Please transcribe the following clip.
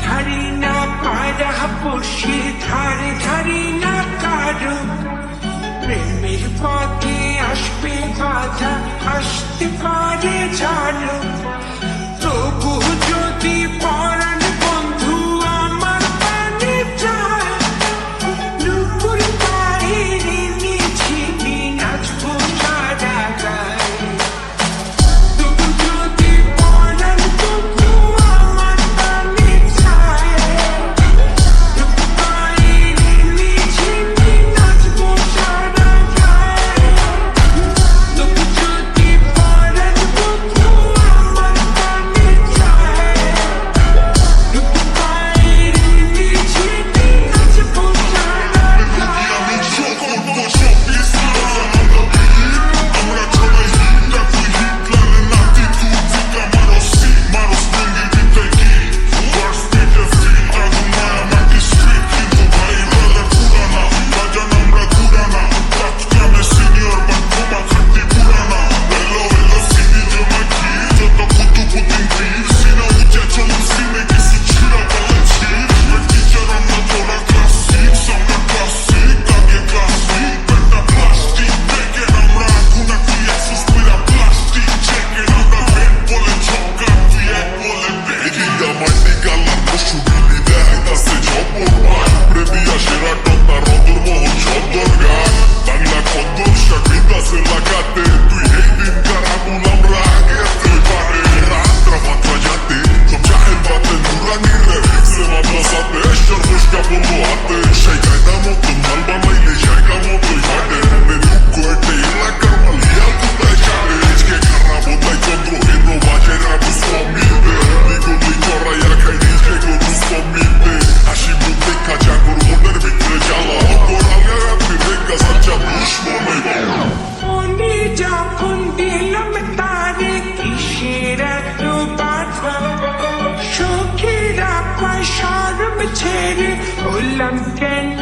ধারি না পারা বসে ধারে ধারি না কারো প্রেমের পথে আসবে বাধা আসতে পারে ঝাড়ো তবু যদি পরাণ বন্ধু আমার প্রাণে যায় নুপুর বাইরে নিঝিমি নাচবো সারা গায়ে তবু যদি পরাণ বন্ধু আমার প্রাণে যায় নুপুর বাইরে নিঝিমি নাচবো সারা গায়ে তবু যদি পরাণ বন্ধু আমার প্রাণে যায় নুপুর বাইরে নিঝিমি নাচবো সারা গায়ে আমি যখন বসে পিছলাম আমরা সবাই হিটটা তুই হিটলারে নাতি তুই থেকে মারো স্প্রিংয়ের ভিতরে কি ফার্স্ট বিটে ফিল আগুন মায়া মাটি স্ট্রিট কিন্তু ভাই ব্রাদার পুরানা বাজান আমরা ঘুরানা কাজকামে সিনিয়র বাট ক্ষমা খাটি পুরানা এলো সিডি জমা কি যত কুতু কুতিন ভিড় সিনা উঁচে চলুন সিনে কিছু ছিঁড়া পালে ছিড় টিচার আমরা তোরা ক্লাস সিক্স আমরা ক্লাস সিক্স আগে ক্লাসিক পেটা প্লাস্টিক ব্রেকের আমরা আগুনা কি আসুস পুরা প্লাস্টিক চেকের আমরা বেড বলে ছক্কা তুই এক বলে বেডিটা মাটি গালার পশু বিলি দেখাইতাছে ঝপর পায় প্রেমিয়া সেরা টন্তা রদর মোহন সদর গান বাংলা খদ্দর শাকিতাছে লাগাতে তুই এই দিনকার আগুন আমরা আগে তুই পারে রাত্রা মাত্রা যাতে সব জাহেল বাতে নুরানি রে ফিক্সে মাদ্রাসাতে সর্বস্কা বলবো হাতে সেই কায়দা মতন মাল বানাইলে জায়গা মতোই হাটে মনে দুঃখ একটা এলাকার মাল হিয়াল কোথায় ছাড়ে আজকে খারাপ হতাই চন্দ্র হেদ্র বাজেরা বুঝবো মিলবে নিগলি চড়াইয়া খাই নিজে গো বুঝবো মিলবে হাসি মুখ দেখা জাগর মনের ভিতরে জ্বালা অপরালে রাত্রি দেখা সাচ্চা দুশ্মনে বাবা মনে যখন দিলাম তারে কিসের এত বাধা সখীরা সরব ছেড়ে হলাম কেন